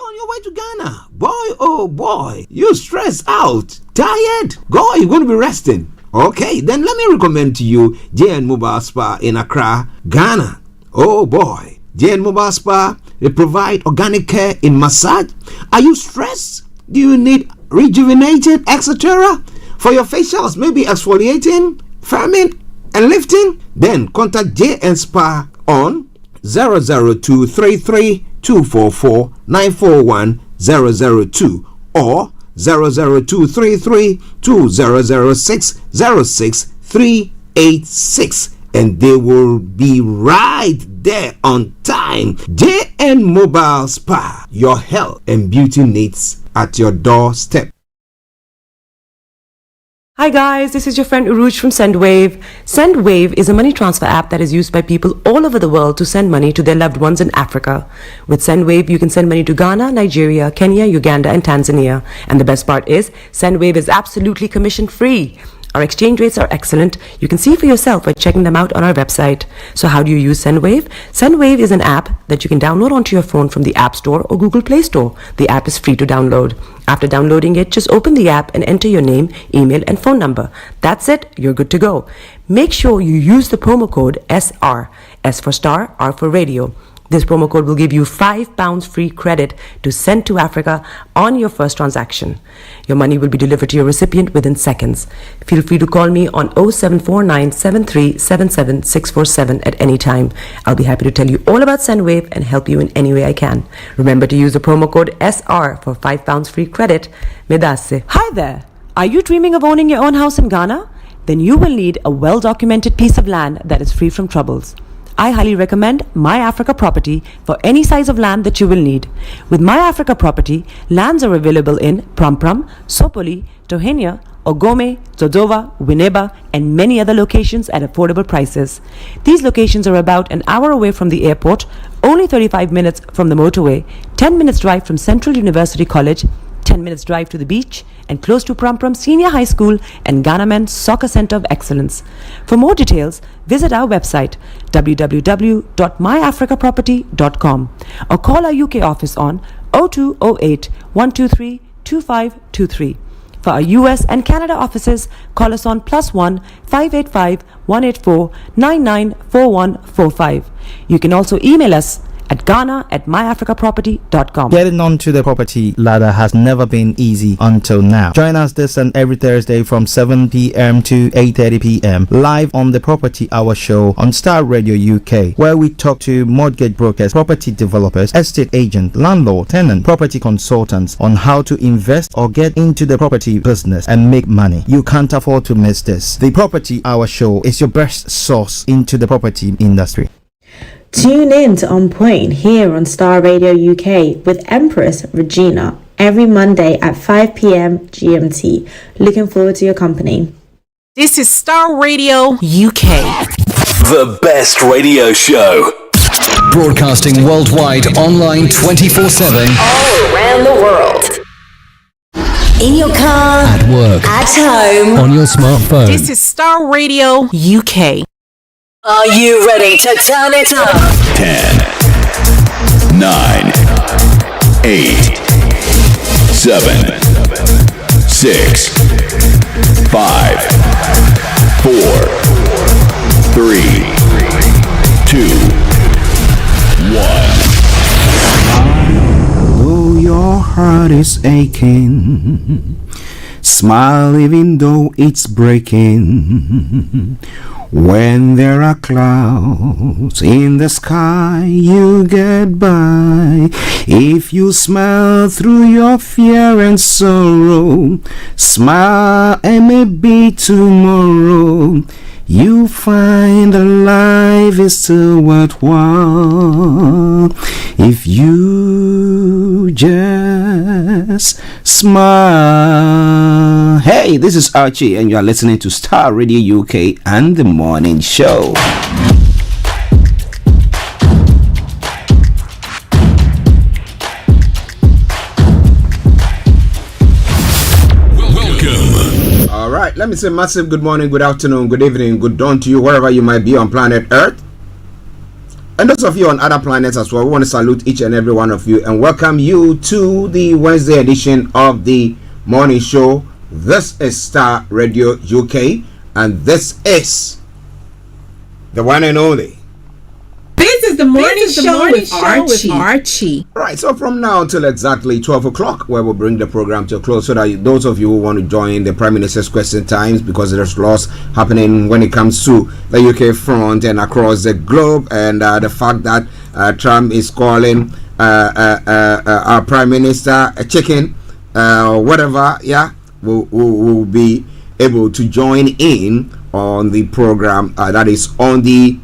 You're on your way to Ghana. Boy, oh boy, you stressed out, tired. God, you're going to be resting. Okay, then let me recommend to you JN Mobile Spa in Accra, Ghana. Oh boy, JN Mobile Spa, they provide organic care in massage. Are you stressed? Do you need rejuvenating, etc.? For your facials, maybe exfoliating, firming, and lifting? Then contact JN Spa on 00233 244 941 002 or 00233 2006 06386, and they will be right there on time. JN Mobile Spa, your health and beauty needs at your doorstep. Hi guys, this is your friend Uruj from SendWave. SendWave is a money transfer app that is used by people all over the world to send money to their loved ones in Africa. With SendWave, you can send money to Ghana, Nigeria, Kenya, Uganda, and Tanzania. And the best part is, SendWave is absolutely commission free. Our exchange rates are excellent. You can see for yourself by checking them out on our website. So how do you use SendWave? SendWave is an app that you can download onto your phone from the App Store or Google Play Store. The app is free to download. After downloading it, just open the app and enter your name, email, and phone number. That's it. You're good to go. Make sure you use the promo code SR. S for Star, R for Radio. This promo code will give you £5 free credit to send to Africa on your first transaction. Your money will be delivered to your recipient within seconds. Feel free to call me on 0749 7377 647 at any time. I'll be happy to tell you all about SendWave and help you in any way I can. Remember to use the promo code SR for £5 free credit. Medasse. Hi there. Are you dreaming of owning your own house in Ghana? Then you will need a well-documented piece of land that is free from troubles. I highly recommend My Africa Property for any size of land that you will need. With My Africa Property, lands are available in Prampram, Sopoli, Tohenia, Ogome, Dodova, Winneba, and many other locations at affordable prices. These locations are about an hour away from the airport, only 35 minutes from the motorway, 10 minutes drive from Central University College, 10 minutes drive to the beach, and close to Prampram Senior High School and Ghana Men's Soccer Center of Excellence. For more details, visit our website www.myafricaproperty.com or call our UK office on 0208 123 2523. For our US and Canada offices, call us on +1 585 184 994145. You can also email us at ghana@myafricaproperty.com. Getting onto the property ladder has never been easy until now. Join us this and every Thursday from 7 p.m. to 8:30 p.m. live on the Property Hour show on Starr Radio UK, where we talk to mortgage brokers, property developers, estate agents, landlord, tenant, property consultants on how to invest or get into the property business and make money. You can't afford to miss this. The Property Hour show is your best source into the property industry. Tune in to On Point here on Starr Radio UK with Empress Regina every Monday at 5 p.m. GMT. Looking forward to your company. This is Starr Radio UK. The best radio show. Broadcasting worldwide, online 24/7. All around the world. In your car. At work. At home. On your smartphone. This is Starr Radio UK. Are you ready to turn it up? 10, 9, 8, 7, 6, 5, 4, 3, 2, 1. Though your heart is aching, smile even though it's breaking. When there are clouds in the sky, you get by. If you smile through your fear and sorrow, smile and maybe tomorrow you find that life is still worthwhile if you just smile. Hey, this is Archie and you are listening to Starr Radio UK and the Morning Show. Alright, let me say massive good morning, good afternoon, good evening, good dawn to you wherever you might be on planet Earth. And those of you on other planets as well, we want to salute each and every one of you and welcome you to the Wednesday edition of the morning show. This is Starr Radio UK, and this is the one and only. This is the morning show with Archie. All right, so from now until exactly 12 o'clock, where we'll bring the program to a close, so that those of you who want to join the Prime Minister's Question Times, because there's lots happening when it comes to the UK front and across the globe, and the fact that Trump is calling our Prime Minister a chicken, whatever, yeah, we'll be able to join in on the program that is on the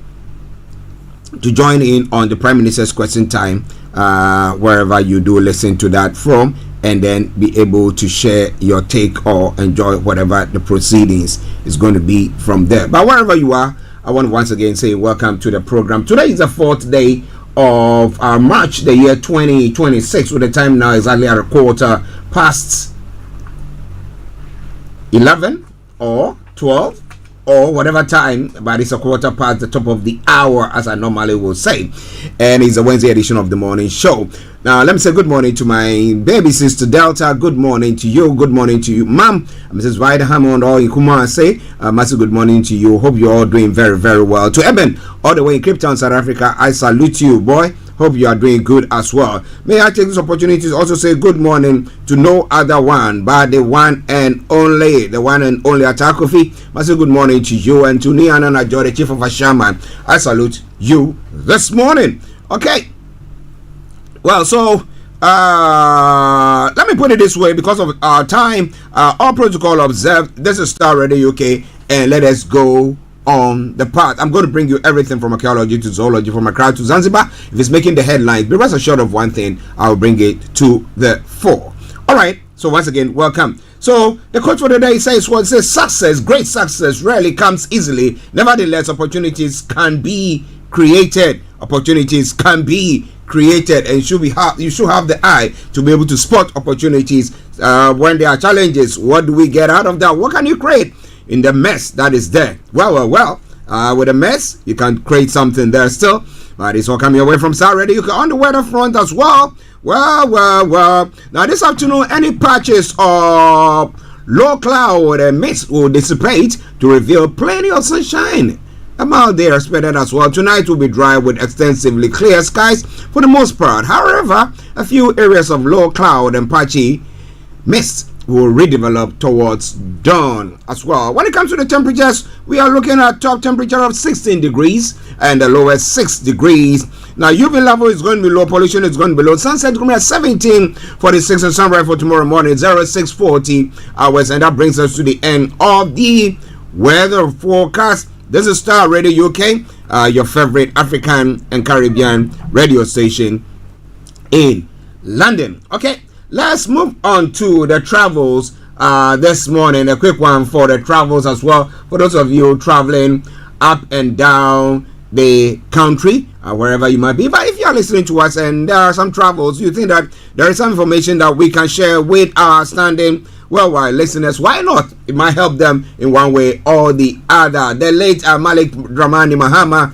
to join in on the Prime Minister's Question Time, wherever you do listen to that from, and then be able to share your take or enjoy whatever the proceedings is going to be from there. But wherever you are, I want to once again say welcome to the program. Today is the 4th day of March, the year 2026, with the time now exactly at 11 or 12 or whatever time, but it's a quarter past the top of the hour, as I normally will say, and it's a Wednesday edition of the morning show. Now let me say good morning to my baby sister Delta. Good morning to you. Good morning to you, Mom. Mrs. Vida Hammond or in Kumasi. Massive good morning to you. Hope you're all doing very, very well. To Eben, all the way in Cape Town, South Africa, I salute you, boy. Hope you are doing good as well. May I take this opportunity to also say good morning to no other one but the one and only Atakofi. Massive good morning to you, and to Niana Najo, the Chief of Ashaman. I salute you this morning. Okay. Well, so let me put it this way, because of our time, all protocol observed. This is Starr Radio UK, and let us go on the path. I'm going to bring you everything from archaeology to zoology, from Accra to Zanzibar. If it's making the headlines, be rest assured of one thing: I'll bring it to the fore. All right. So once again, welcome. So the quote for the day says, "What says success, great success, rarely comes easily. Nevertheless, opportunities can be created. Opportunities can be created, and you should have the eye to be able to spot opportunities when there are challenges. What do we get out of that? What can you create in the mess that is there? Well, with a mess, you can create something there still. But it's all coming away from Starr Radio. You can on the weather front as well. Well. Now this afternoon, any patches of low cloud and mist will dissipate to reveal plenty of sunshine. Amount there expected as well. Tonight will be dry with extensively clear skies for the most part. However, a few areas of low cloud and patchy mist will redevelop towards dawn as well. When it comes to the temperatures, we are looking at top temperature of 16 degrees and the lowest 6 degrees. Now UV level is going to be low, pollution is going to be low. Sunset is going to be at 17:46 and sunrise for tomorrow morning 06:40 hours, and that brings us to the end of the weather forecast. This is Starr Radio UK, your favorite African and Caribbean radio station in London. Okay, let's move on to the travels this morning. A quick one for the travels as well, for those of you traveling up and down the country, wherever you might be. But if you are listening to us and there are some travels, you think that there is some information that we can share with our standing worldwide listeners, why not? It might help them in one way or the other. The late Malik Dramani Mahama,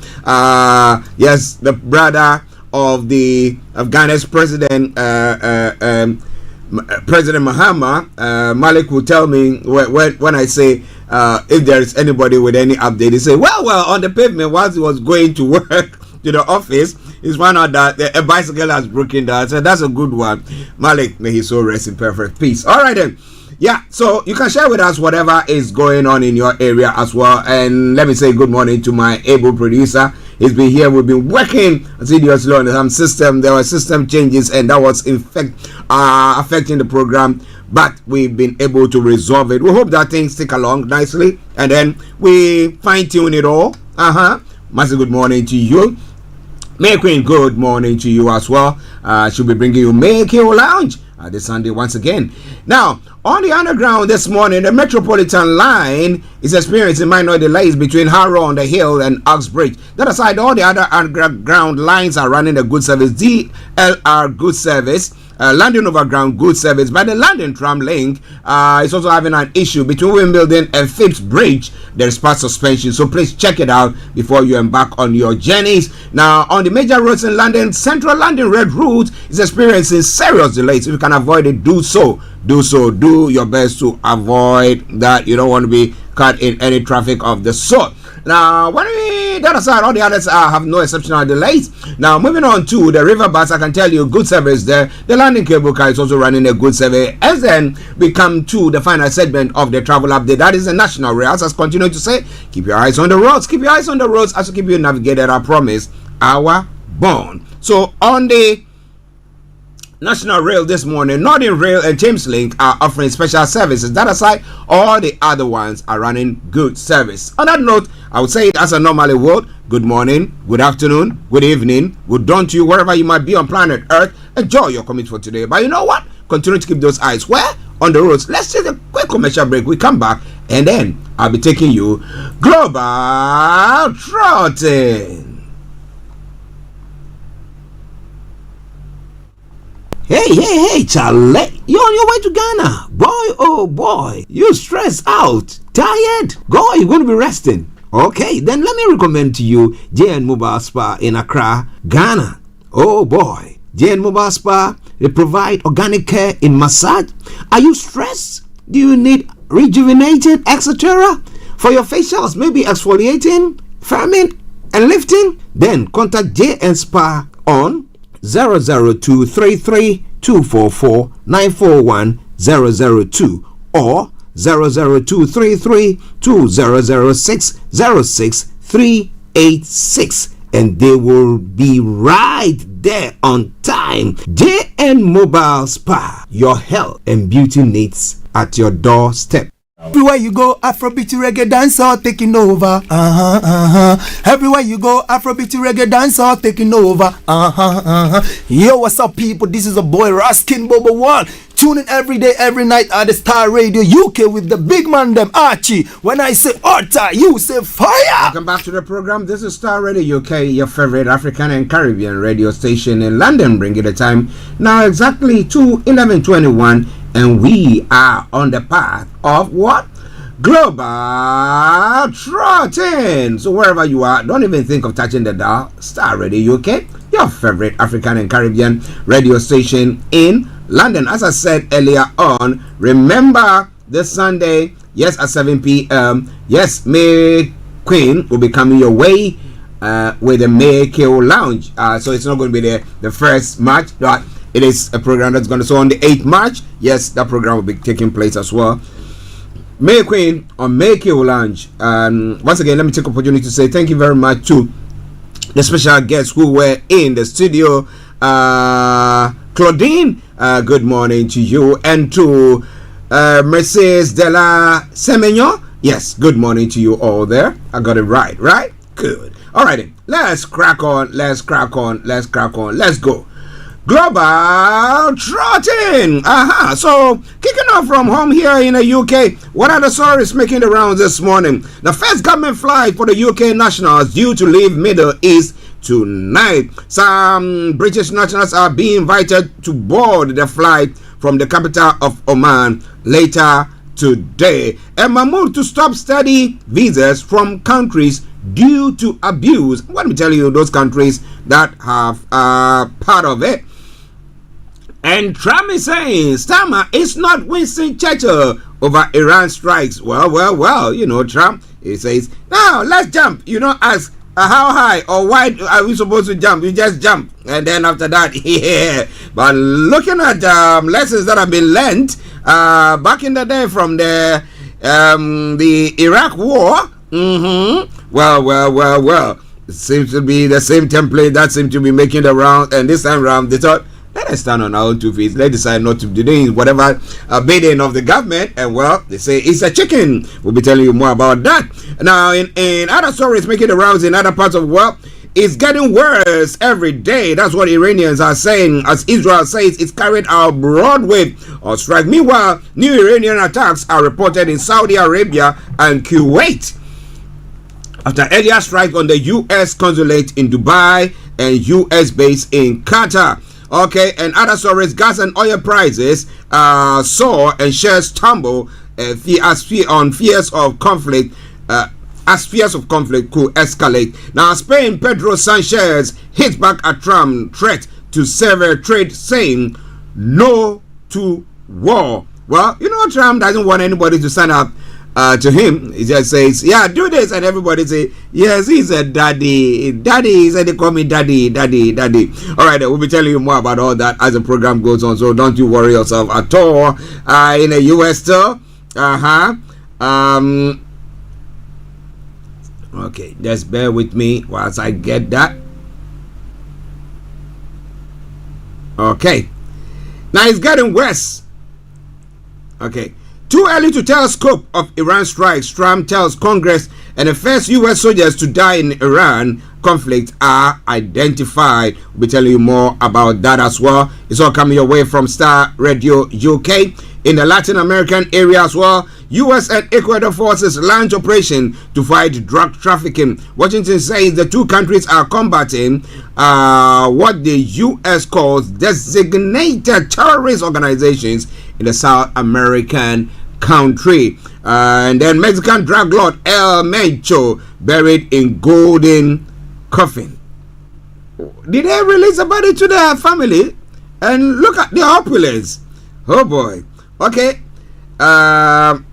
yes, the brother of Ghana's president, President Mahama, Malik will tell me when I say if there is anybody with any update, he say, well, on the pavement whilst he was going to work to the office, he's found out that a bicycle has broken down. So that's a good one. Malik, may he so rest in perfect peace. All right then. Yeah, so you can share with us whatever is going on in your area as well. And let me say good morning to my able producer. He's been here. We've been working seriously on some system. There were system changes, and that was in fact affecting the program. But we've been able to resolve it. We hope that things stick along nicely, and then we fine tune it all. Massive good morning to you. May Queen, good morning to you as well. She'll be bringing you Make Your Lounge this Sunday once again. Now, on the underground this morning, the Metropolitan Line is experiencing minor delays between Harrow on the Hill and Uxbridge. That aside, all the other underground lines are running a good service. DLR Good Service London Overground Goods Service, but the London Tram Link is also having an issue between Wimbledon and Phipps Bridge. There is part suspension, so please check it out before you embark on your journeys. Now, on the major roads in London, Central London Red Route is experiencing serious delays. If you can avoid it, do so. Do your best to avoid that. You don't want to be caught in any traffic of the sort. Now, when we that aside, all the others have no exceptional delays. Now, moving on to the river bus, I can tell you good service there. The landing cable car is also running a good service. As then we come to the final segment of the travel update, that is the national rails. As continue to say, keep your eyes on the roads. Keep your eyes on the roads as to keep you navigated. I promise. Our bond. So on the National Rail this morning, Northern Rail and Thames Link are offering special services. That aside, all the other ones are running good service. On that note, I would say it as I normally would. Good morning, good afternoon, good evening, good dawn to you wherever you might be on planet Earth. Enjoy your commute for today. But you know what? Continue to keep those eyes where? On the roads. Let's take a quick commercial break. We come back and then I'll be taking you Global Trotting. Hey, Charlie, you're on your way to Ghana. Boy, oh boy, you stressed out, tired? Go, you're going to be resting. Okay, then let me recommend to you JN Mobile Spa in Accra, Ghana. Oh boy, JN Mobile Spa, they provide organic care in massage. Are you stressed? Do you need rejuvenated, etc.? For your facials, maybe exfoliating, firming, and lifting? Then contact JN Spa on 00233 244 941 002 or 00233 2006 06386, and they will be right there on time. JN Mobile Spa, your health and beauty needs at your doorstep. Everywhere you go, Afrobeat reggae dancehall taking over. Everywhere you go, Afrobeat reggae dancehall taking over. Yo, what's up, people? This is a boy Raskin Bobo One. Tune in every day, every night at the Star Radio UK with the big man them Archie. When I say order, you say fire. Welcome back to the program. This is Star Radio UK, your favorite African and Caribbean radio station in London. Bringing the time now exactly to 11:21. And we are on the path of what? Global Trotting. So wherever you are, don't even think of touching the dial. Star Radio UK, your favorite African and Caribbean radio station in London. As I said earlier on, remember this Sunday, yes, at 7 p.m., yes, May Queen will be coming your way with the May KO Lounge. So it's not going to be the first match, but it is a program that's going to, so on the 8th March, yes, that program will be taking place as well. May Queen on May KO Lounge. And once again, let me take the opportunity to say thank you very much to the special guests who were in the studio. Claudine, good morning to you. And to Mercedes de la Semenyo, yes, good morning to you all there. I got it right? Good. All right, then. Let's crack on. Let's go. Global Trotting. So kicking off from home here in the UK, what are the stories making the rounds this morning? The first government flight for the UK nationals due to leave Middle East tonight. Some British nationals are being invited to board the flight from the capital of Oman later today. And Mahmoud to stop study visas from countries due to abuse. Let me tell you those countries that have part of it. And Trump is saying Starmer is not Winston Churchill over Iran strikes. Well, you know, Trump, he says, now let's jump. You know, ask how high or wide are we supposed to jump? You just jump. And then after that, yeah. But looking at lessons that have been learned back in the day from the Iraq war, well, it seems to be the same template that seems to be making the round. And this time around, they thought, let us stand on our own 2 feet. Let's decide not to do whatever bidding of the government. And well, they say it's a chicken. We'll be telling you more about that. Now, in other stories making the rounds in other parts of the world, it's getting worse every day. That's what Iranians are saying, as Israel says it's carried out broad wave of strike. Meanwhile, new Iranian attacks are reported in Saudi Arabia and Kuwait after earlier strike on the U.S. consulate in Dubai and U.S. base in Qatar. Okay, and other stories, gas and oil prices soar and shares tumble on fears of conflict. As fears of conflict could escalate. Now, Spain, Pedro Sanchez hit back at Trump threat to sever trade, saying no to war. Well, you know, Trump doesn't want anybody to sign up to him. He just says, yeah, do this, and everybody say, yes, he's a daddy. He said, they call me daddy. All right, we'll be telling you more about all that as the program goes on, so don't you worry yourself at all. In the US still, okay, just bear with me whilst I get that. Okay, now it's getting worse. Okay, too early to tell scope of Iran strikes. Trump tells Congress, and the first U.S. soldiers to die in Iran conflict are identified. We'll be telling you more about that as well. It's all coming your way from Starr Radio UK. In the Latin American area as well, U.S. and Ecuador forces launch operation to fight drug trafficking. Washington says the two countries are combating what the U.S. calls designated terrorist organizations in the South American country. And then Mexican drug lord El Mencho buried in golden coffin. Did they release the body to their family? And look at the opulence. Oh boy. Okay. Well,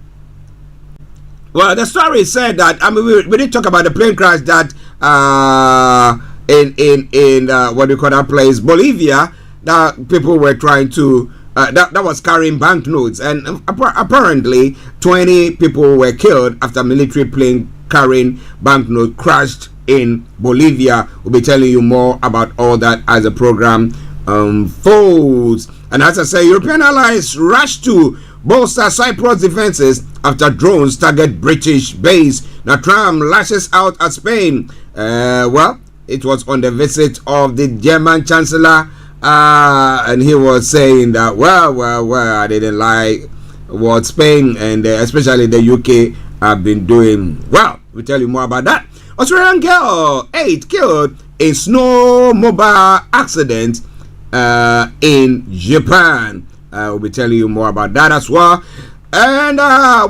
the story said that, I mean, we did talk about the plane crash that in what do you call that place, Bolivia, that people were trying to that was carrying banknotes, and apparently 20 people were killed after military plane carrying banknotes crashed in Bolivia. We'll be telling you more about all that as the program unfolds. And as I say, European allies rush to bolster Cyprus defenses after drones target British base. Now Trump lashes out at Spain. Well, it was on the visit of the German Chancellor, and he was saying that, well, I didn't like what Spain and especially the UK have been doing. Well, we'll tell you more about that. Australian girl 8 killed in snowmobile accident in Japan. We'll be telling you more about that as well. And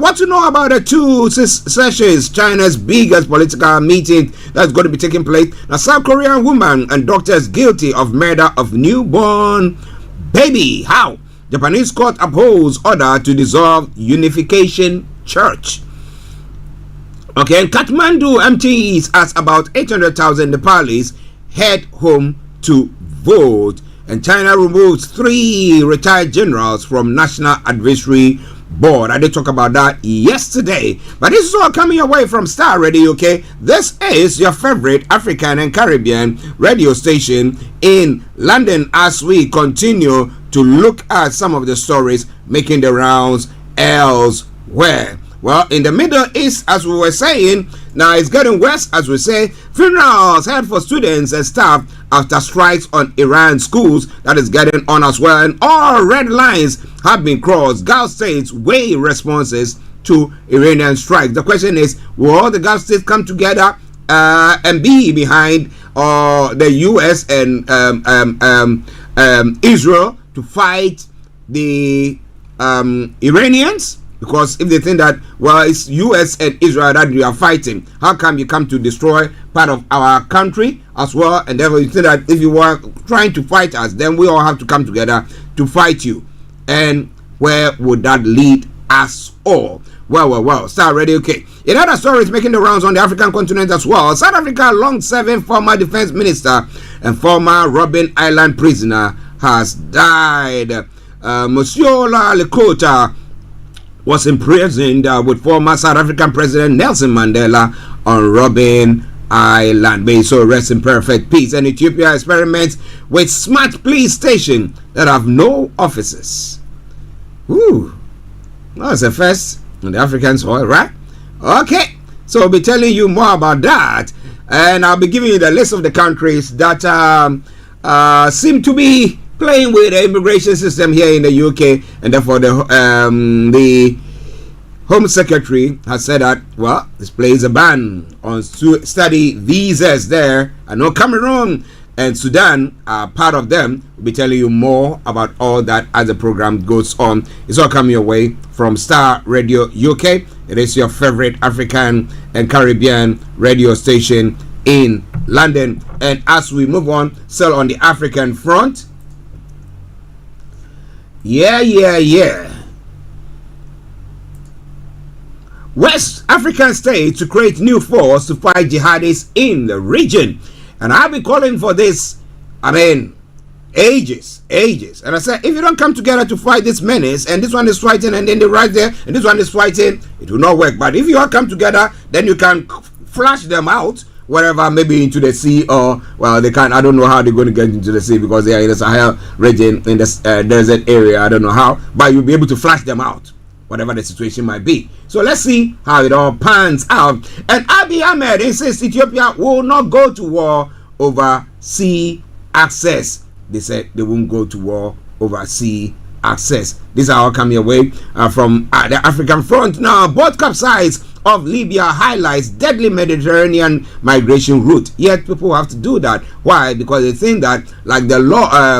what to know about the two sessions, China's biggest political meeting that's going to be taking place. Now, South Korean woman and doctors guilty of murder of newborn baby. How? Japanese court upholds order to dissolve Unification Church. Okay, and Kathmandu MTs as about 800,000 Nepalis head home to vote. And China removes 3 retired generals from National Advisory Board. I did talk about that yesterday. But this is all coming away from Starr Radio, okay? This is your favorite African and Caribbean radio station in London as we continue to look at some of the stories making the rounds elsewhere. Well, in the Middle East, as we were saying, now it's getting worse, as we say. Funerals held for students and staff after strikes on Iran schools. That is getting on as well. And all red lines have been crossed. Gulf states weigh responses to Iranian strikes. The question is, will all the Gulf states come together and be behind the U.S. and Israel to fight the Iranians? Because if they think that, well, it's U.S. and Israel that we are fighting, how come you come to destroy part of our country as well? And therefore you think that if you were trying to fight us, then we all have to come together to fight you. And where would that lead us all? Well, Starr Radio, okay. In other stories making the rounds on the African continent as well, South Africa long-serving former defense minister and former Robben Island prisoner has died. Mosiola Lekota was imprisoned with former South African President Nelson Mandela on Robben Island. May so rest in perfect peace. And Ethiopia experiments with smart police station that have no officers. Ooh, that's a first on the African soil, right? Okay, so I'll be telling you more about that, and I'll be giving you the list of the countries that seem to be playing with the immigration system here in the UK, and therefore the Home Secretary has said that, well, this places a ban on study visas there. I know Cameroon and Sudan are part of them. We'll be telling you more about all that as the program goes on. It's all coming your way from Starr Radio UK. It is your favorite African and Caribbean radio station in London. And as we move on, still on the African front, West African states to create new force to fight jihadists in the region. And I've been calling for this, ages. And I said, if you don't come together to fight this menace, and this one is fighting, and then they're right there, and this one is fighting, it will not work. But if you all come together, then you can flush them out, wherever, maybe into the sea, or, well, they can't, I don't know how they're going to get into the sea, because they are in the Sahel region, in the desert area, I don't know how, but you'll be able to flush them out, whatever the situation might be. So let's see how it all pans out. And Abiy Ahmed insists Ethiopia will not go to war over sea access. They said they won't go to war over sea access. These are all coming away from the African front. Now, both capsize of Libya highlights deadly Mediterranean migration route. Yet people have to do that. Why? Because they think that, like the law,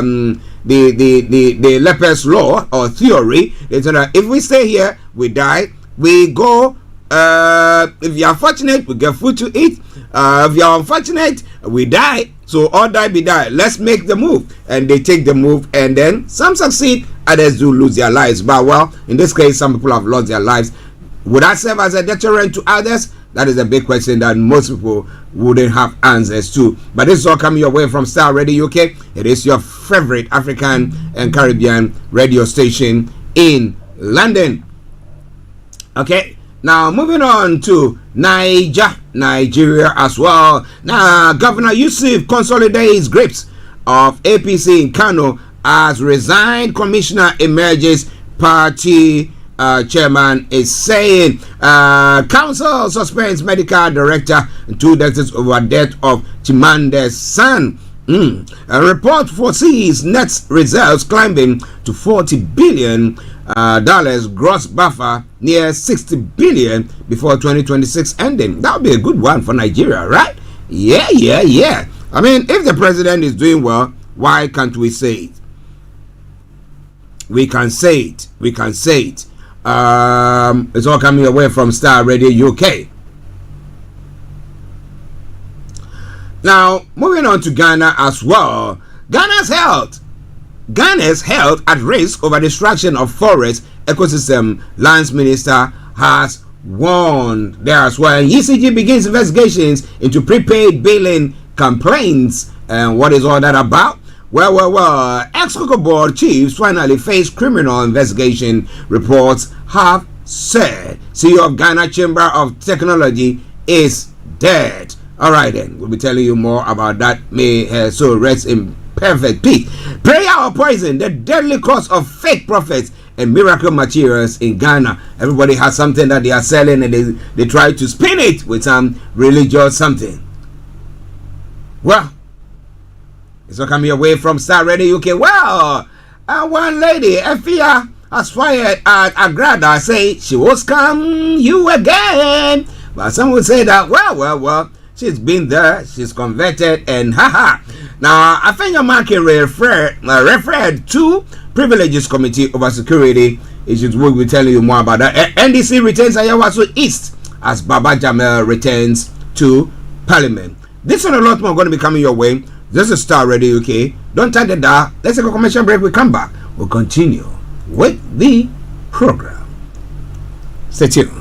the lepers law or theory, they say that if we stay here, we die. We go. If you are fortunate, we get food to eat. If you are unfortunate, we die. So all die be die. Let's make the move. And they take the move, and then some succeed, others do lose their lives. But well, in this case, some people have lost their lives. Would that serve as a deterrent to others? That is a big question that most people wouldn't have answers to. But this is all coming your way from Starr Radio UK. It is your favorite African and Caribbean radio station in London. Okay, now moving on to Nigeria as well. Now, Governor Yusuf consolidates grips of APC in Kano as resigned commissioner emerges. Party chairman is saying council suspends medical director and 2 doctors over death of Chimande's son. A report foresees net reserves climbing to $40 billion gross buffer, near $60 billion before 2026 ending. That would be a good one for Nigeria, right? Yeah. I mean, if the president is doing well, why can't we say it? We can say it. It's all coming away from Starr Radio UK. Now, moving on to Ghana as well. Ghana's health at risk over destruction of forest ecosystem, lands minister has warned there as well. ECG begins investigations into prepaid billing complaints. And what is all that about? Well, ex-Cocoa Board chiefs finally face criminal investigation, reports have said. CEO of Ghana Chamber of Technology is dead. All right, then, we'll be telling you more about that. May her soul rest in perfect peace. Prayer or poison, the deadly cause of fake prophets and miracle materials in Ghana. Everybody has something that they are selling, and they try to spin it with some religious something. Well, it's all coming away from Starr Radio UK. Well, one lady, Efia, has fired at Agrada, say she will scam you again. But some will say that, well, she's been there, she's converted, and haha. Now, Afenya Market referred to Privileges Committee over Security issues. We'll be telling you more about that. NDC retains Ayawaso East as Baba Jamel returns to Parliament. This and a lot more are going to be coming your way. This is Starr Radio UK. Don't turn the dial. Let's take a commercial break. We come back. We'll continue with the program. Stay tuned.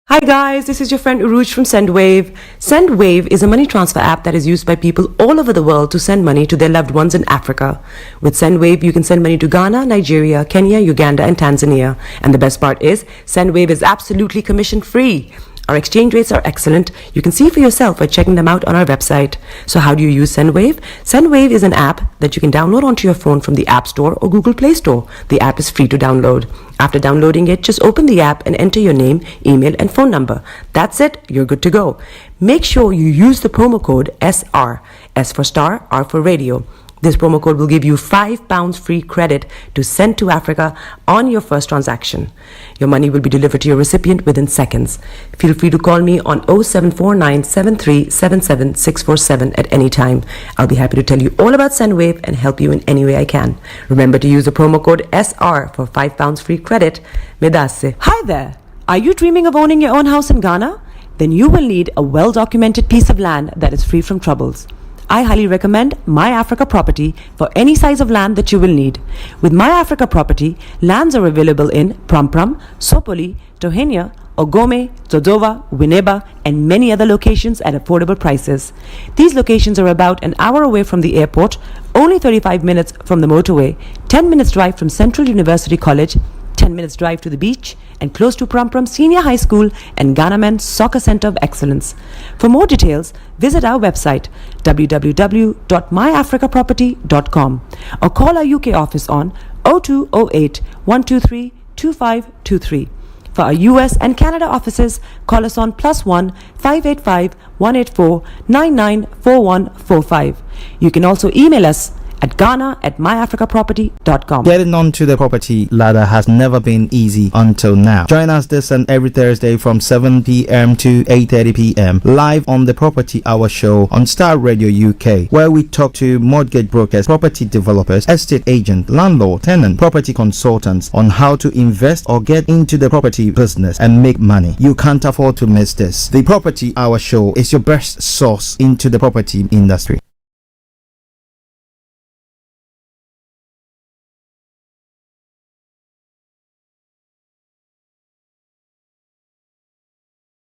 Hi guys, this is your friend Uruj from SendWave. SendWave is a money transfer app that is used by people all over the world to send money to their loved ones in Africa. With SendWave, you can send money to Ghana, Nigeria, Kenya, Uganda, and Tanzania. And the best part is, SendWave is absolutely commission-free. Our exchange rates are excellent. You can see for yourself by checking them out on our website. So how do you use SendWave? SendWave is an app that you can download onto your phone from the App Store or Google Play Store. The app is free to download. After downloading it, just open the app and enter your name, email, and phone number. That's it. You're good to go. Make sure you use the promo code SR, S for Star, R for Radio. This promo code will give you £5 free credit to send to Africa on your first transaction. Your money will be delivered to your recipient within seconds. Feel free to call me on 0749 7377 647 at any time. I'll be happy to tell you all about SendWave and help you in any way I can. Remember to use the promo code SR for £5 free credit. Medasse. Hi there. Are you dreaming of owning your own house in Ghana? Then you will need a well-documented piece of land that is free from troubles. I highly recommend My Africa Property for any size of land that you will need. With My Africa Property, lands are available in Prampram, Sopoli, Tohenia, Ogome, Dodova, Winneba, and many other locations at affordable prices. These locations are about an hour away from the airport, only 35 minutes from the motorway, 10 minutes drive from Central University College, 10 minutes drive to the beach, and close to Prampram Senior High School and Ghana Men's Soccer Center of Excellence. For more details, visit our website www.myafricaproperty.com or call our UK office on 0208 123 2523. For our US and Canada offices, call us on +1 585 184 994145. You can also email us at ghana@myafricaproperty.com. Getting onto the property ladder has never been easy until now. Join us this and every Thursday from 7 p.m. to 8:30 p.m. live on the Property Hour show on Starr Radio UK, where we talk to mortgage brokers, property developers, estate agents, landlord, tenant, property consultants on how to invest or get into the property business and make money. You can't afford to miss this. The Property Hour show is your best source into the property industry.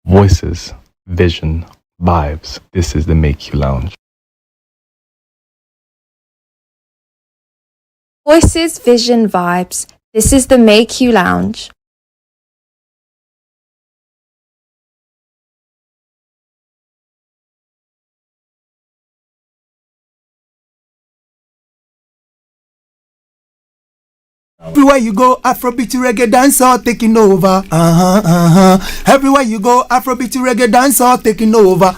Voices, vision, vibes. This is the Make You Lounge. Voices, vision, vibes. This is the Make You Lounge. Everywhere you go, Afrobeat reggae dancehall taking over. Everywhere you go, Afrobeat reggae dancehall taking over.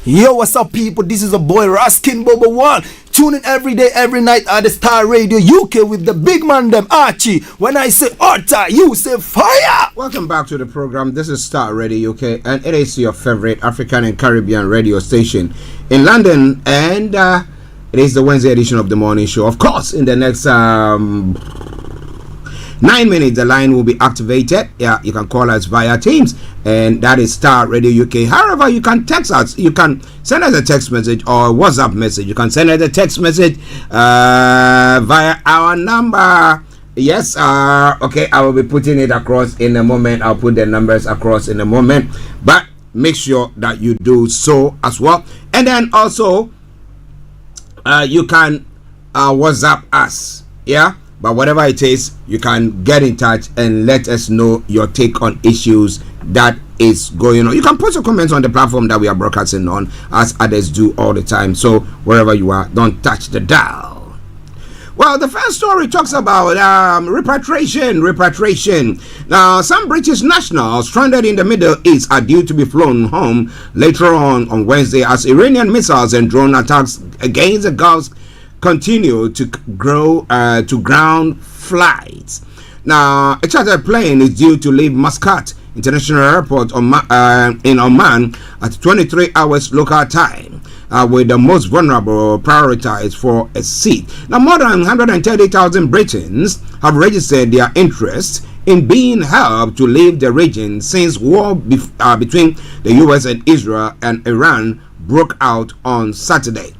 Yo, what's up, people? This is a boy Raskin Bobo One. Tune in every day, every night at the Starr Radio UK with the big man them Archie. When I say Orta, you say fire. Welcome back to the program. This is Starr Radio UK, and it is your favorite African and Caribbean radio station in London, and it is the Wednesday edition of the morning show. Of course, in the next 9 minutes, the line will be activated. Yeah, you can call us via Teams, and that is Starr Radio UK. However, you can text us. You can send us a text message or WhatsApp message. You can send us a text message via our number. Yes, okay, I will be putting it across in a moment. I'll put the numbers across in a moment, but make sure that you do so as well. And then also, you can WhatsApp us, yeah, but whatever it is, you can get in touch and let us know your take on issues that is going on. You can put your comments on the platform that we are broadcasting on, as others do all the time. So wherever you are, don't touch the dial. Well, the first story talks about repatriation. Now, some British nationals stranded in the Middle East are due to be flown home later on Wednesday as Iranian missiles and drone attacks against the Gulf continue to grow to ground flights. Now, a chartered plane is due to leave Muscat International Airport in Oman at 23 hours local time. With the most vulnerable prioritized for a seat. Now, more than 130,000 Britons have registered their interest in being helped to leave the region since war between the US and Israel and Iran broke out on Saturday.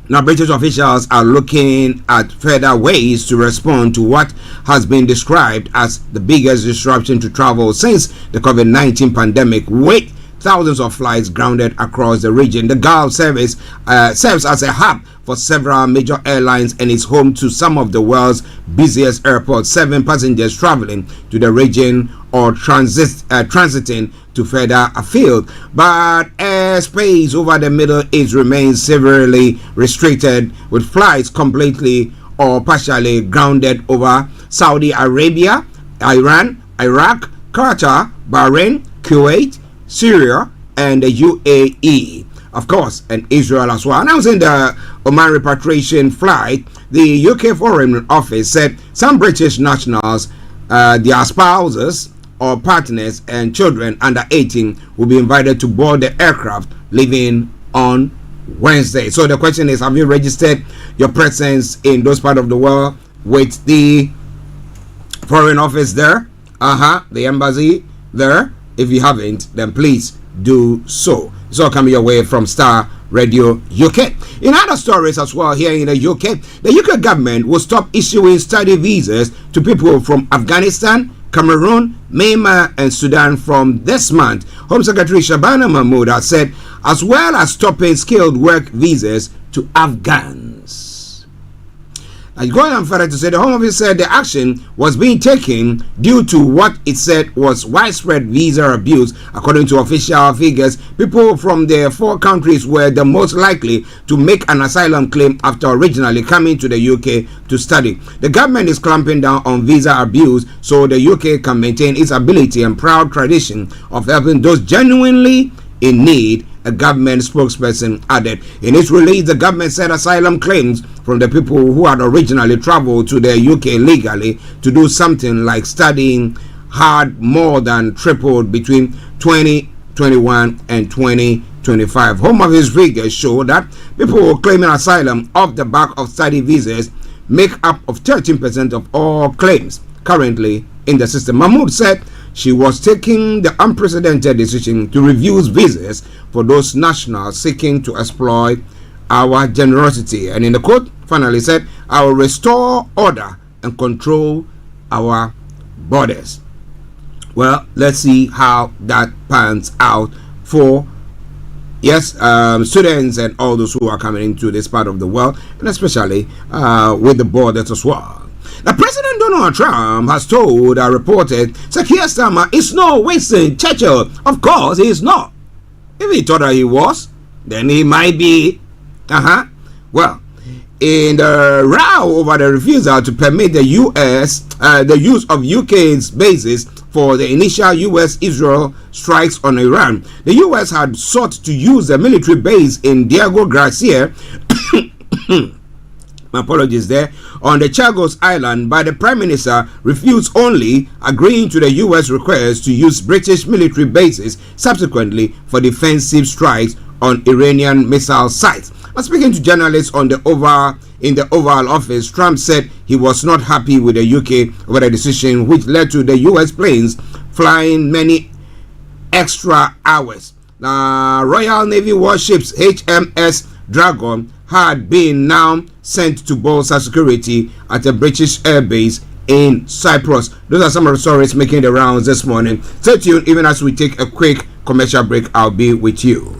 Now, British officials are looking at further ways to respond to what has been described as the biggest disruption to travel since the COVID-19 pandemic, with thousands of flights grounded across the region. The Gulf serves as a hub for several major airlines and is home to some of the world's busiest airports, serving passengers traveling to the region or transiting to further afield. But airspace over the Middle East remains severely restricted, with flights completely or partially grounded over Saudi Arabia, Iran, Iraq, Qatar, Bahrain, Kuwait, Syria, and the UAE, of course, and Israel as well. Announcing the Oman repatriation flight, the UK Foreign Office said some British nationals, their spouses or partners and children under 18 will be invited to board the aircraft leaving on Wednesday. So the question is, have you registered your presence in those parts of the world with the Foreign Office there? The embassy there. If you haven't, then please do so. It's all coming your way from Starr Radio UK. In other stories as well, here in the UK government will stop issuing study visas to people from Afghanistan, Cameroon, Myanmar and Sudan from this month. Home Secretary Shabana Mahmood has said, as well as stopping skilled work visas to Afghans. Going on further to say, the Home Office said the action was being taken due to what it said was widespread visa abuse. According to official figures, people from the 4 countries were the most likely to make an asylum claim after originally coming to the UK to study. The government is clamping down on visa abuse so the UK can maintain its ability and proud tradition of helping those genuinely in need, a government spokesperson added. In its release, the government said asylum claims from the people who had originally traveled to the UK legally to do something like studying had more than tripled between 2021 and 2025. Home Office figures show that people claiming asylum off the back of study visas make up of 13% of all claims currently in the system. Mahmood said she was taking the unprecedented decision to refuse visas for those nationals seeking to exploit our generosity. And in the quote, finally said, I will restore order and control our borders. Well, let's see how that pans out for students and all those who are coming into this part of the world, and especially with the borders as well. Now, President Donald Trump has told a reporter, Sir Keir Starmer is no Winston Churchill. Of course, he is not. If he thought that he was, then he might be. Well, in the row over the refusal to permit the U.S. The use of UK's bases for the initial U.S.-Israel strikes on Iran, the U.S. had sought to use the military base in Diego Garcia my apologies there, on the Chagos Island, but the Prime Minister refused, only agreeing to the U.S. request to use British military bases subsequently for defensive strikes on Iranian missile sites. But speaking to journalists in the Oval Office, Trump said he was not happy with the UK over the decision, which led to the U.S. planes flying many extra hours. Royal Navy warships HMS Dragon had been now sent to bolster security at a British airbase in Cyprus. Those are some of the stories making the rounds this morning. Stay tuned. Even as we take a quick commercial break, I'll be with you.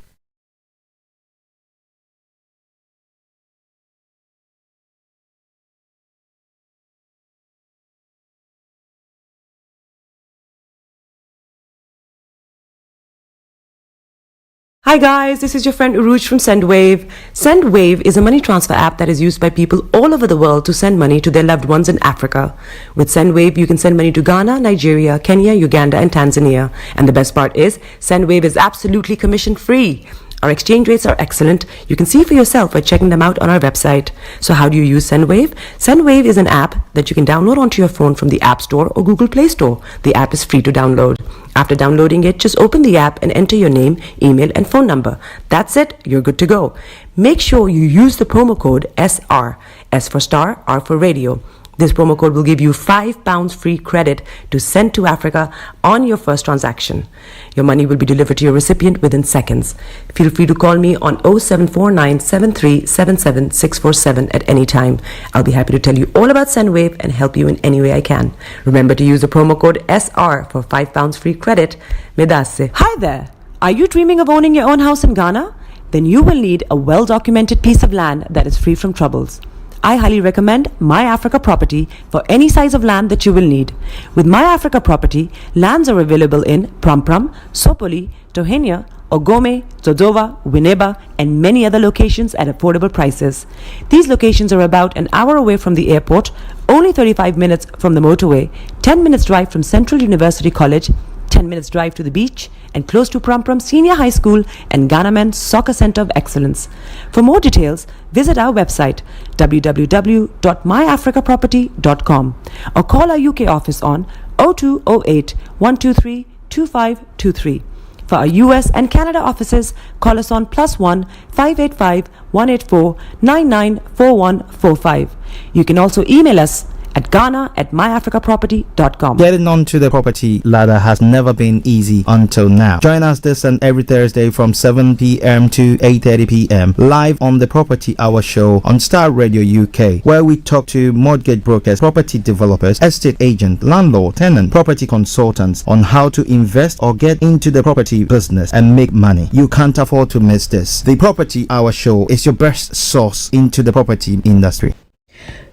Hi guys, this is your friend Uruj from SendWave. SendWave is a money transfer app that is used by people all over the world to send money to their loved ones in Africa. With SendWave, you can send money to Ghana, Nigeria, Kenya, Uganda, and Tanzania. And the best part is, SendWave is absolutely commission-free. Our exchange rates are excellent. You can see for yourself by checking them out on our website. So how do you use SendWave? SendWave is an app that you can download onto your phone from the App Store or Google Play Store. The app is free to download. After downloading it, just open the app and enter your name, email, and phone number. That's it. You're good to go. Make sure you use the promo code SR. S for Star, R for Radio. This promo code will give you £5 free credit to send to Africa on your first transaction. Your money will be delivered to your recipient within seconds. Feel free to call me on 0749 7377 647 at any time. I'll be happy to tell you all about SendWave and help you in any way I can. Remember to use the promo code SR for £5 free credit. Medasse. Hi there. Are you dreaming of owning your own house in Ghana? Then you will need a well-documented piece of land that is free from troubles. I highly recommend My Africa Property for any size of land that you will need. With My Africa Property, lands are available in Prampram, Sopoli, Tohenia, Ogome, Dodova, Winneba, and many other locations at affordable prices. These locations are about an hour away from the airport, only 35 minutes from the motorway, 10 minutes drive from Central University College, 10 10 minutes drive to the beach, and close to Prum Prum Senior High School and Ghana Men's Soccer Center of Excellence. For more details, visit our website www.myafricaproperty.com or call our UK office on 0208 123 2523. For our US and Canada offices, call us on +1 585 184 994145. You can also email us at ghana@myafricaproperty.com. Getting onto the property ladder has never been easy until now. Join us this and every Thursday from 7 p.m. to 8:30 p.m. live on the Property Hour show on Starr Radio UK, where we talk to mortgage brokers, property developers, estate agents, landlord, tenant, property consultants on how to invest or get into the property business and make money. You can't afford to miss this. The Property Hour show is your best source into the property industry.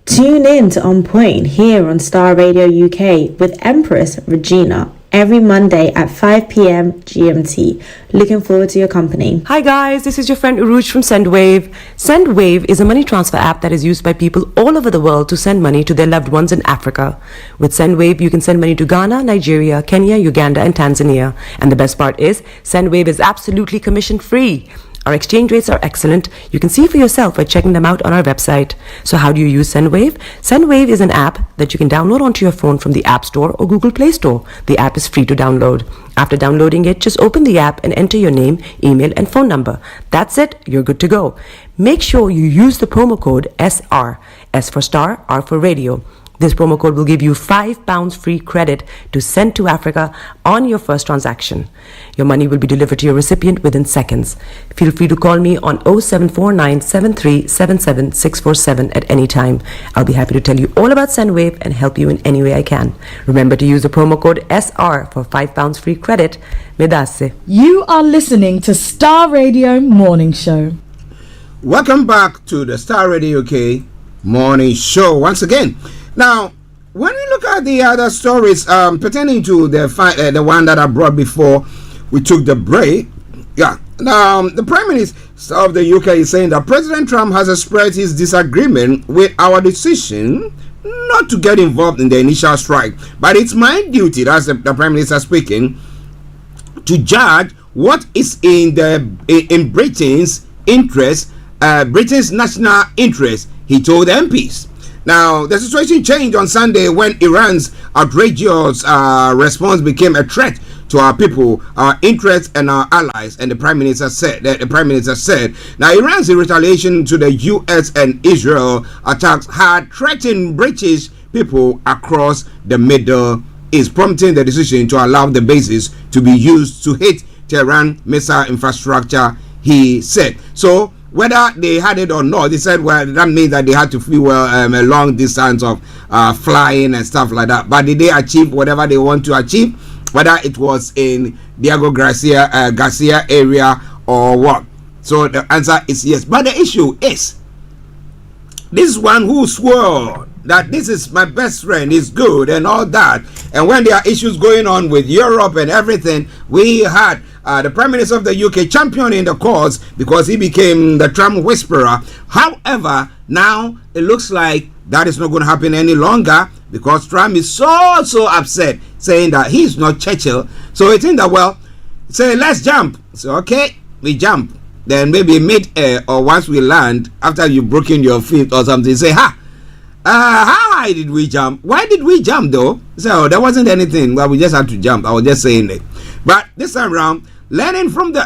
Tune in to On Point here on Starr Radio UK with Empress Regina every Monday at 5 p.m. GMT. Looking forward to your company. Hi guys, this is your friend Uruj from SendWave. SendWave is a money transfer app that is used by people all over the world to send money to their loved ones in Africa. With SendWave, you can send money to Ghana, Nigeria, Kenya, Uganda, and Tanzania. And the best part is, SendWave is absolutely commission free. Our exchange rates are excellent. You can see for yourself by checking them out on our website. So how do you use SendWave? SendWave is an app that you can download onto your phone from the App Store or Google Play Store. The app is free to download. After downloading it, just open the app and enter your name, email, and phone number. That's it. You're good to go. Make sure you use the promo code SR. S for Star, R for Radio. This promo code will give you £5 free credit to send to Africa on your first transaction. Your money will be delivered to your recipient within seconds. Feel free to call me on 0749 7377 647 at any time. I'll be happy to tell you all about SendWave and help you in any way I can. Remember to use the promo code SR for £5 free credit. Medasse. You are listening to Starr Radio Morning Show. Welcome back to the Starr Radio UK Morning Show once again. Now, when we look at the other stories pertaining to the one that I brought before we took the break, the Prime Minister of the UK is saying that President Trump has expressed his disagreement with our decision not to get involved in the initial strike, but it's my duty, that's the Prime Minister speaking, to judge what is in Britain's interest, Britain's national interest, he told MPs. Now, the situation changed on Sunday when Iran's outrageous response became a threat to our people, our interests, and our allies. And the Prime Minister said, now Iran's retaliation to the U.S. and Israel attacks had threatened British people across the Middle East, prompting the decision to allow the bases to be used to hit Tehran missile infrastructure, he said. So, whether they had it or not, they said, well, that means that they had to fuel a long distance of flying and stuff like that. But did they achieve whatever they want to achieve? Whether it was in Diego Garcia area or what? So the answer is yes. But the issue is, this one who swore that this is my best friend, is good and all that. And when there are issues going on with Europe and everything, we had the Prime Minister of the UK championing the cause because he became the Trump whisperer. However, now it looks like that is not going to happen any longer because Trump is so upset, saying that he's not Churchill. So I think that, well, say let's jump. So okay, we jump. Then maybe mid-air or once we land, after you've broken your feet or something, say, how high did we jump? Why did we jump though? So there wasn't anything. Well, we just had to jump. I was just saying it. But this time around, learning from the,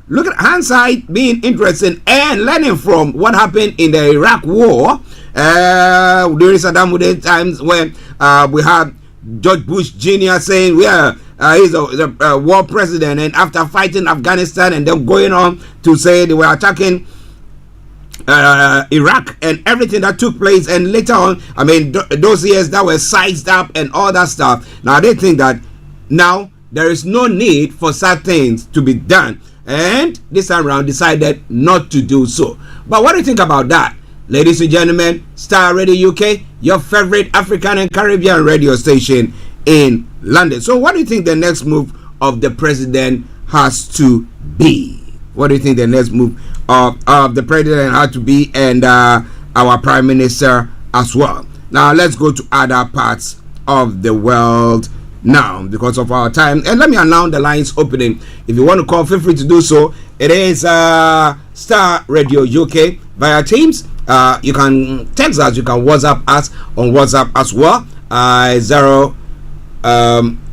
look at hindsight, being interested and learning from what happened in the Iraq war during Saddam Hussein times when we had George Bush Jr. saying, he's a war president, and after fighting Afghanistan and then going on to say they were attacking Iraq and everything that took place, and later on, those years that were sized up and all that stuff. Now they think that now there is no need for such things to be done, and this time around decided not to do so. But what do you think about that? Ladies and gentlemen, Starr Radio UK, your favorite African and Caribbean radio station in London. So what do you think the next move of the president has to be? What do you think the next move of the president has to be, and our Prime Minister as well? Now let's go to other parts of the world now because of our time. And let me announce the lines opening. If you want to call, feel free to do so. It is Star Radio UK via Teams. You can text us, you can WhatsApp us on WhatsApp as well.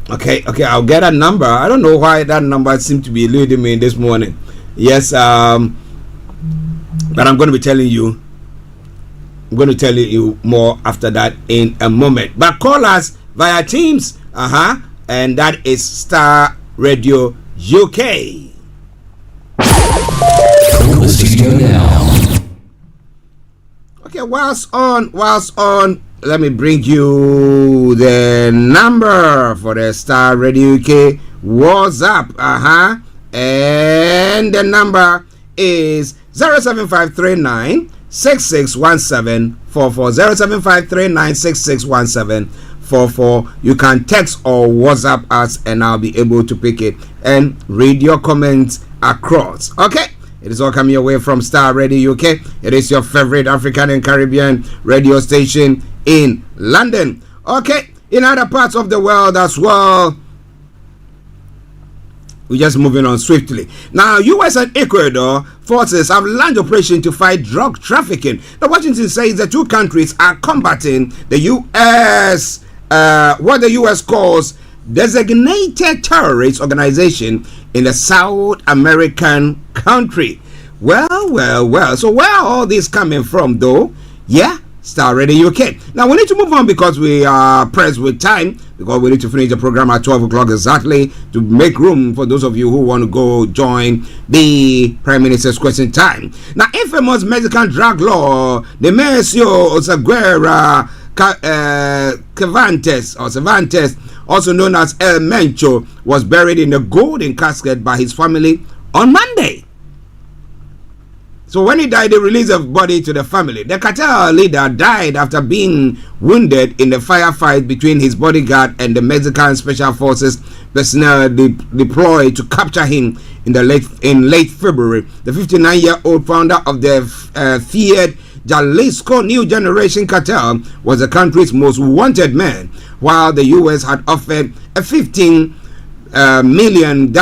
Okay, I'll get a number. I don't know why that number seemed to be eluding me this morning. Yes, but I'm going to be telling you. I'm going to tell you more after that in a moment. But call us via Teams, and that is Star Radio UK. From the studio now. Okay, whilst on, let me bring you the number for the Star Radio UK WhatsApp. And the number is 07539 661744. 07539 661744. You can text or WhatsApp us and I'll be able to pick it and read your comments across. Okay, it is all coming your way from Star Radio UK. It is your favorite African and Caribbean radio station in London. Okay, in other parts of the world as well, we're just moving on swiftly. Now, U.S. and Ecuador forces have launched operation to fight drug trafficking. Now, Washington says the two countries are combating the U.S., what the U.S. calls designated terrorist organization in a South American country. Well. So where are all this coming from, though? Yeah, Star Radio UK. Now, we need to move on because we are pressed with time, because we need to finish the program at 12 o'clock exactly to make room for those of you who want to go join the Prime Minister's question time. Now, infamous Mexican drug law, the Nemesio Osaguera Cervantes, also known as El Mencho, was buried in a golden casket by his family on Monday. So when he died, they released the body to the family. The cartel leader died after being wounded in the firefight between his bodyguard and the Mexican Special Forces personnel deployed to capture him in late February. The 59-year-old founder of the feared Jalisco New Generation Cartel was the country's most wanted man, while the U.S. had offered a $15 million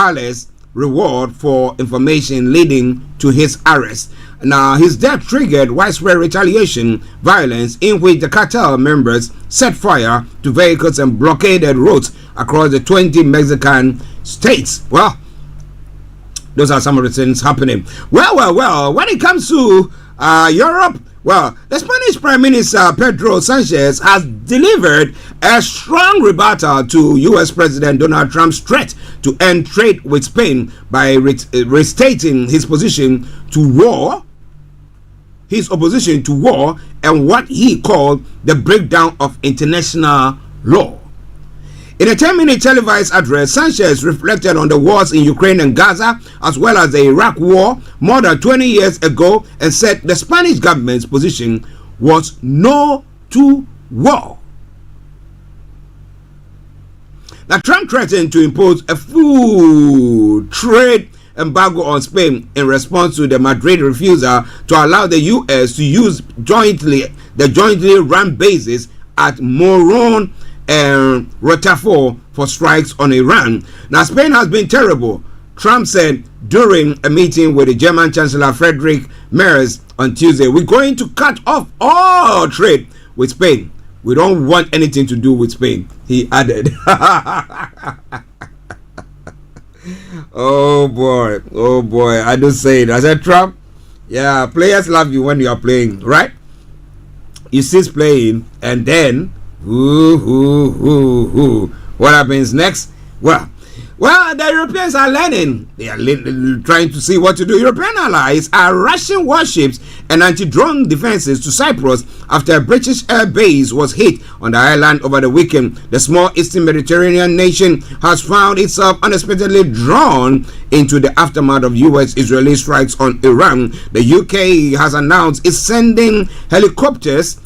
reward for information leading to his arrest. Now, his death triggered widespread retaliation violence in which the cartel members set fire to vehicles and blockaded roads across the 20 Mexican states. Well, those are some of the things happening. Well, when it comes to Europe, well, the Spanish Prime Minister Pedro Sanchez has delivered a strong rebuttal to U.S. President Donald Trump's threat to end trade with Spain by restating his opposition to war, and what he called the breakdown of international law. In a 10-minute televised address, Sanchez reflected on the wars in Ukraine and Gaza, as well as the Iraq War more than 20 years ago, and said the Spanish government's position was no to war. Now, Trump threatened to impose a full trade embargo on Spain in response to the Madrid refusal to allow the U.S. to use the jointly run bases at Morón and Rochefort for strikes on Iran. Now, Spain has been terrible, Trump said during a meeting with the German Chancellor Friedrich Merz on Tuesday. We're going to cut off all trade with Spain. We don't want anything to do with Spain, he added. Oh boy, I do say it. I said, Trump, yeah, players love you when you are playing, right? You cease playing, and then what happens next? Well, the Europeans are learning. They are trying to see what to do. European allies are rushing warships and anti-drone defenses to Cyprus after a British air base was hit on the island over the weekend. The small eastern Mediterranean nation has found itself unexpectedly drawn into the aftermath of U.S.-Israeli strikes on Iran. The UK has announced it's sending helicopters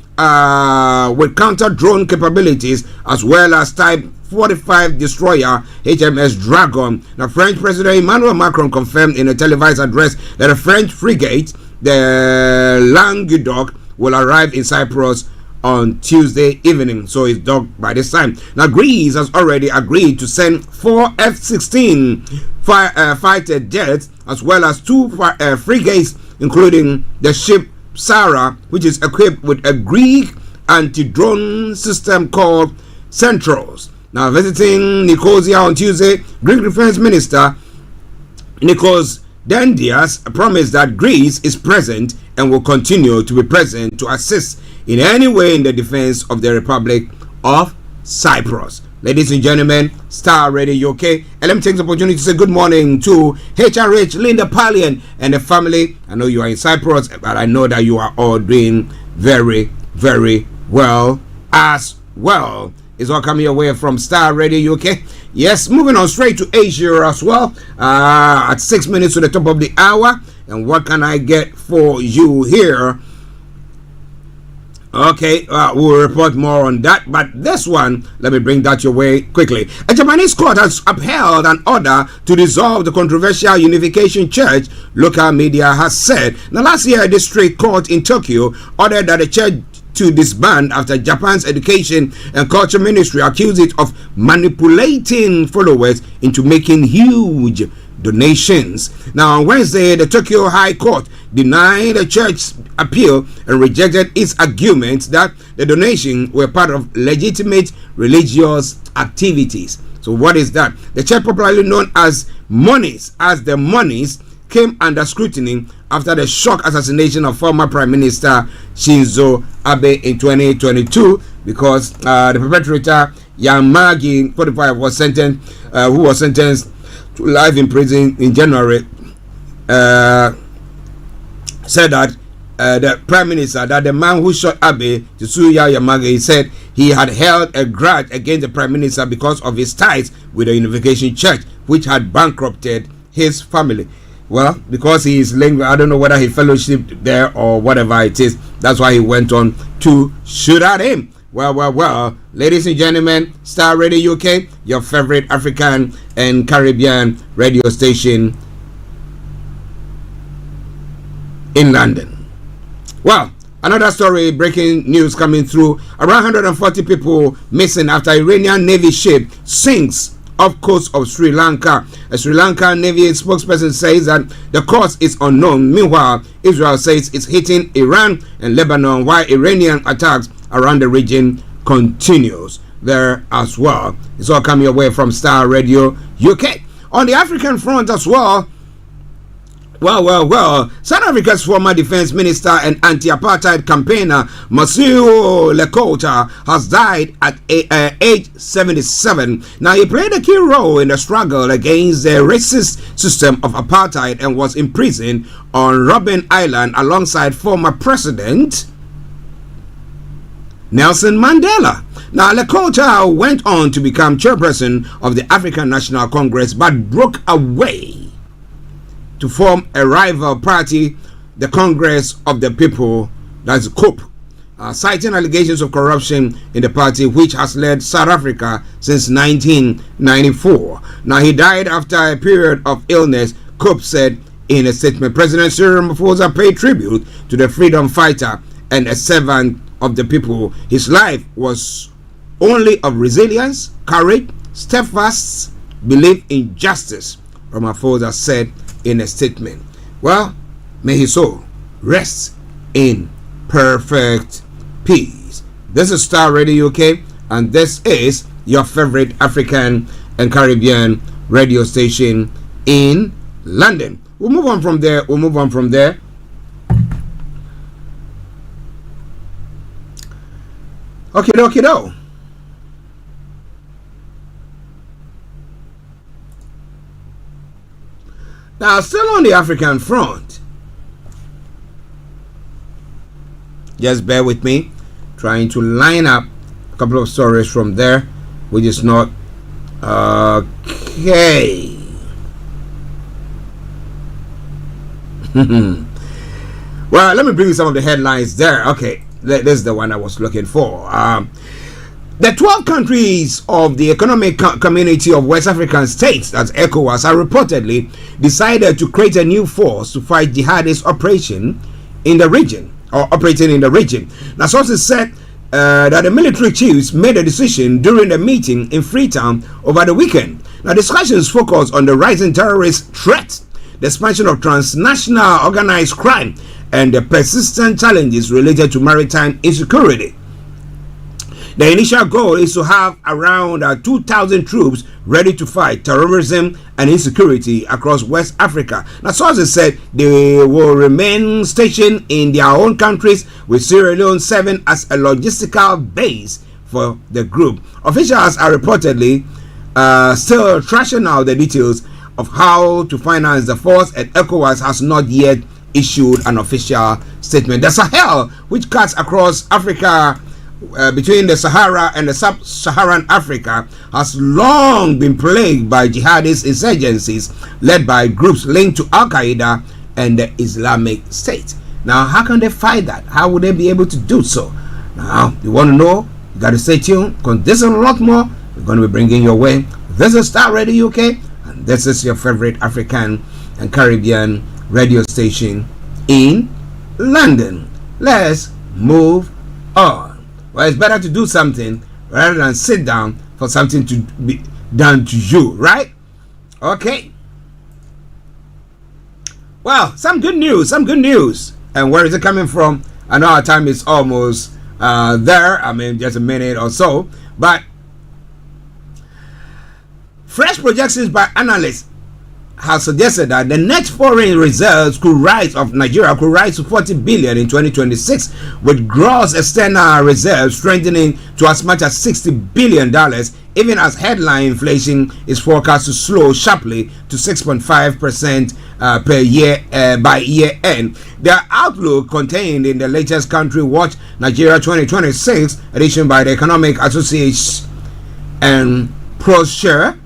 with counter-drone capabilities, as well as Type 45 destroyer HMS Dragon. Now, French President Emmanuel Macron confirmed in a televised address that a French frigate, the Languedoc, will arrive in Cyprus on Tuesday evening, so it's docked by this time. Now, Greece has already agreed to send 4 F-16 fighter jets as well as 2 frigates, including the ship Starr, which is equipped with a Greek anti-drone system called Centros. Now, visiting Nicosia on Tuesday, Greek Defense Minister Nikos Dendias promised that Greece is present and will continue to be present to assist in any way in the defense of the Republic of Cyprus. Ladies and gentlemen, Starr Radio UK, and let me take the opportunity to say good morning to HRH, Linda Pallian, and the family. I know you are in Cyprus, but I know that you are all doing very, very well as well. It's all coming your way from Starr Radio UK. Yes, moving on straight to Asia as well. At 6 minutes to the top of the hour. And what can I get for you here? Okay, we'll report more on that. But this one, let me bring that your way quickly. A Japanese court has upheld an order to dissolve the controversial Unification Church, local media has said. Now, last year, a district court in Tokyo ordered that the church to disband after Japan's Education and Culture Ministry accused it of manipulating followers into making huge donations. Now, on Wednesday, the Tokyo High Court denied the church's appeal and rejected its argument that the donations were part of legitimate religious activities. So what is that? The church, popularly known as the Monies, came under scrutiny after the shock assassination of former Prime Minister Shinzo Abe in 2022, because the perpetrator Yamagi 45 was sentenced, who was sentenced to life in prison in January, said that the Prime Minister, that the man who shot Abe, Tetsuya Yamagi, said he had held a grudge against the Prime Minister because of his ties with the Unification Church, which had bankrupted his family. Well, because he is linked, I don't know whether he fellowshiped there or whatever it is. That's why he went on to shoot at him. Well, ladies and gentlemen, Starr Radio UK, your favorite African and Caribbean radio station in London. Well, another story, breaking news coming through. Around 140 people missing after Iranian Navy ship sinks off coast of Sri Lanka. A Sri Lankan Navy spokesperson says that the cause is unknown. Meanwhile, Israel says it's hitting Iran and Lebanon, while Iranian attacks around the region continues there as well. It's all coming away from Starr Radio UK. On the African front as well, South Africa's former defense minister and anti-apartheid campaigner Mosiu Lekota has died at age 77. Now, he played a key role in the struggle against the racist system of apartheid and was imprisoned on Robben Island alongside former president Nelson Mandela. Now, Lekota went on to become chairperson of the African National Congress, but broke away to form a rival party, the Congress of the People, that's COPE, citing allegations of corruption in the party, which has led South Africa since 1994. Now, he died after a period of illness, COPE said in a statement. President Cyril Ramaphosa paid tribute to the freedom fighter and a servant of the people. His life was only of resilience, courage, steadfast belief in justice, Ramaphosa said in a statement. Well, may his soul rest in perfect peace. This is Starr Radio UK, and this is your favorite African and Caribbean radio station in London. We'll move on from there. Okay, no. Now, still on the African front, just bear with me, trying to line up a couple of stories from there, which is not okay. Well, let me bring you some of the headlines there. Okay, this is the one I was looking for. The 12 countries of the Economic Community of West African States, that's ECOWAS, have reportedly decided to create a new force to fight jihadist operating in the region. Now, sources said that the military chiefs made a decision during a meeting in Freetown over the weekend. Now, discussions focus on the rising terrorist threat, the expansion of transnational organized crime, and the persistent challenges related to maritime insecurity. The initial goal is to have around 2,000 troops ready to fight terrorism and insecurity across West Africa. Now, sources said they will remain stationed in their own countries, with Sierra Leone serving as a logistical base for the group. Officials are reportedly still thrashing out the details of how to finance the force, and ECOWAS has not yet issued an official statement. The Sahel, which cuts across Africa between the Sahara and the sub-Saharan Africa, has long been plagued by jihadist insurgencies led by groups linked to Al-Qaeda and the Islamic State. Now, how can they fight that? How would they be able to do so? Now, you want to know? You got to stay tuned, because this and a lot more we're going to be bringing your way. This is Starr Radio UK, and this is your favorite African and Caribbean radio station in London. Let's move on. Well, it's better to do something rather than sit down for something to be done to you, right? Okay. Well, some good news. And where is it coming from? I know our time is almost there. I mean, just a minute or so. But fresh projections by analysts has suggested that the net foreign reserves of Nigeria could rise to 40 billion in 2026, with gross external reserves strengthening to as much as $60 billion, even as headline inflation is forecast to slow sharply to 6.5% per year by year end. The outlook contained in the latest Country Watch Nigeria 2026 edition by the Economic Association and ProShare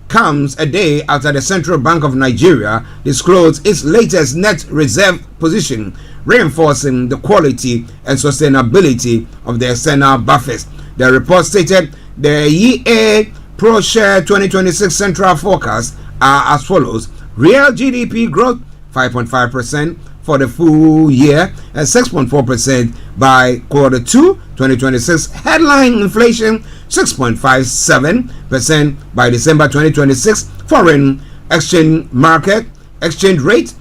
comes a day after the Central Bank of Nigeria disclosed its latest net reserve position, reinforcing the quality and sustainability of the external buffers. The report stated the EA ProShare 2026 central forecasts are as follows: real GDP growth 5.5% for the full year and 6.4% by quarter 2 2026. Headline inflation 6.57% by December 2026. Foreign exchange market exchange rate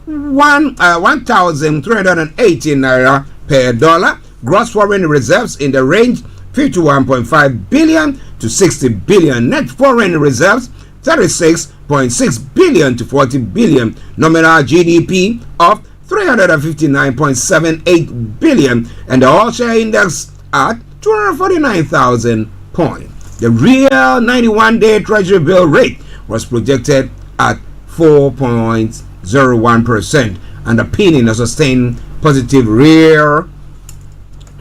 1,318 naira per dollar. Gross foreign reserves in the range 51.5 billion to 60 billion. Net foreign reserves 36.6 billion to 40 billion. Nominal GDP of 359.78 billion, and the all share index at 249,000 points. The real 91-day treasury bill rate was projected at 4.01%, underpinning a sustained positive real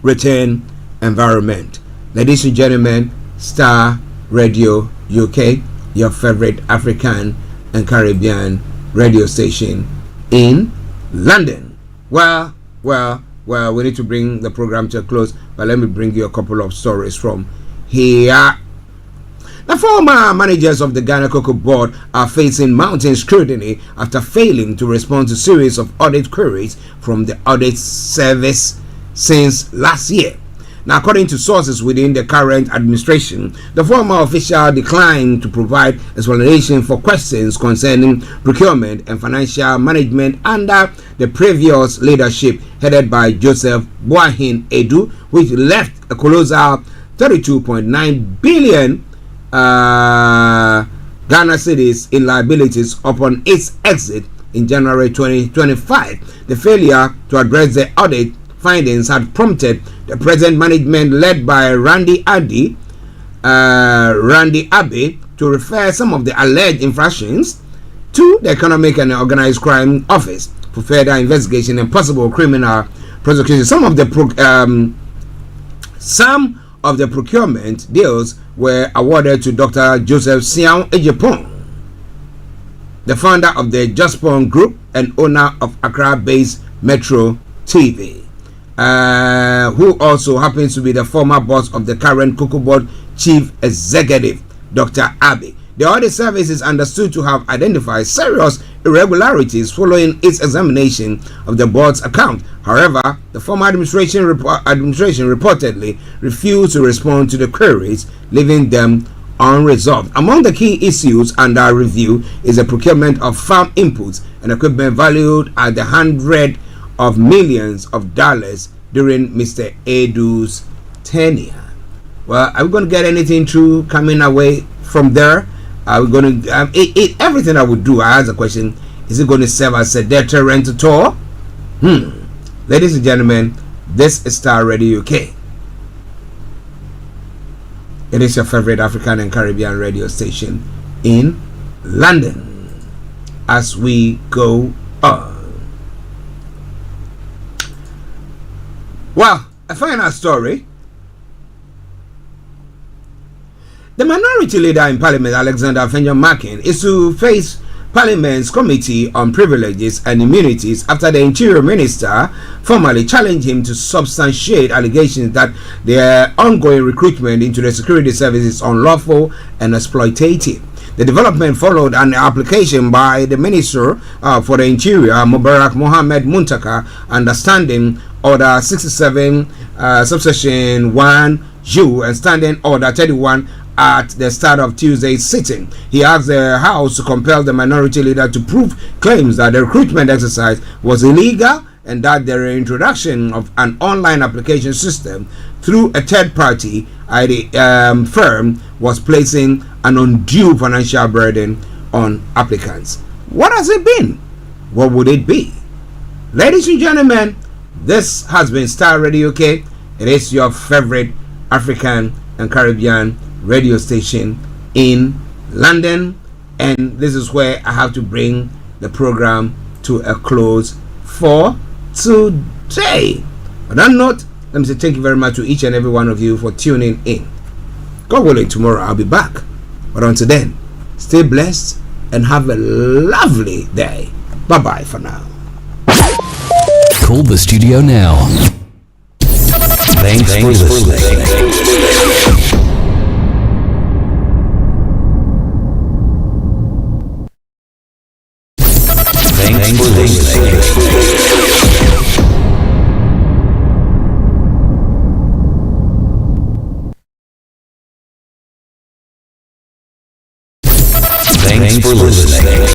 return environment. Ladies and gentlemen, Starr Radio UK, your favorite African and Caribbean radio station in London. Well, we need to bring the program to a close, but let me bring you a couple of stories from here. The former managers of the Ghana Cocoa Board are facing mounting scrutiny after failing to respond to a series of audit queries from the audit service since last year. Now, according to sources within the current administration, the former official declined to provide explanation for questions concerning procurement and financial management under the previous leadership headed by Joseph Boahin Edu, which left a colossal 32.9 billion Ghana cedis in liabilities upon its exit in January 2025. The failure to address the audit findings had prompted the present management, led by Randy Abbey, to refer some of the alleged infractions to the Economic and Organized Crime Office for further investigation and possible criminal prosecution. Some of the procurement deals were awarded to Dr. Joseph Sian Ejepong, the founder of the Jospong Group and owner of Accra-based Metro TV, who also happens to be the former boss of the current Cocoa Board chief executive, Dr. Abbey. The audit service is understood to have identified serious irregularities following its examination of the board's account. However, the former administration reportedly refused to respond to the queries, leaving them unresolved. Among the key issues under review is the procurement of farm inputs and equipment valued at the hundreds of millions of dollars during Mr. Edu's tenure. Well, are we going to get anything true coming away from there? Are we going to everything I would do? I ask the question: is it going to serve as a deterrent at all? Ladies and gentlemen, this is Starr Radio UK. It is your favorite African and Caribbean radio station in London. As we go on, well, a final story. The minority leader in Parliament, Alexander Afenyo-Markin, is to face Parliament's Committee on Privileges and Immunities after the Interior Minister formally challenged him to substantiate allegations that their ongoing recruitment into the security service is unlawful and exploitative. The development followed an application by the Minister for the Interior, Mubarak Mohammed Muntaka, under Standing Order 67, Subsection 1U and Standing Order 31 at the start of Tuesday's sitting. He asked the House to compel the minority leader to prove claims that the recruitment exercise was illegal and that the introduction of an online application system through a third party firm was placing an undue financial burden on applicants. What has it been? What would it be? Ladies and gentlemen, this has been Starr Radio UK. It is your favorite African and Caribbean radio station in London, and this is where I have to bring the program to a close for today. On that note, let me say thank you very much to each and every one of you for tuning in. God willing, tomorrow I'll be back, but until then, stay blessed and have a lovely day. Bye bye for now. Call the studio now. Thanks for listening. Thanks for listening. Thanks for listening.